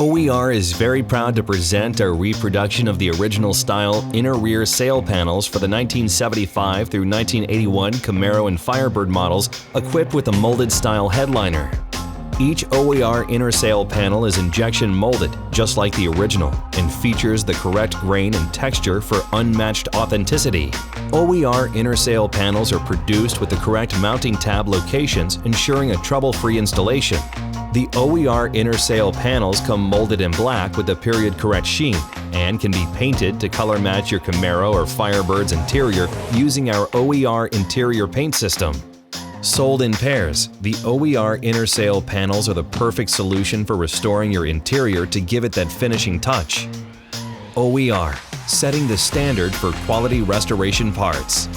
OER is very proud to present a reproduction of the original style inner-rear sail panels for the 1975 through 1981 Camaro and Firebird models equipped with a molded style headliner. Each OER inner sail panel is injection molded, just like the original, and features the correct grain and texture for unmatched authenticity. OER inner sail panels are produced with the correct mounting tab locations, ensuring a trouble-free installation. The OER inner sail panels come molded in black with the period-correct sheen and can be painted to color match your Camaro or Firebird's interior using our OER Interior Paint system. Sold in pairs, the OER inner sail panels are the perfect solution for restoring your interior to give it that finishing touch. OER, setting the standard for quality restoration parts.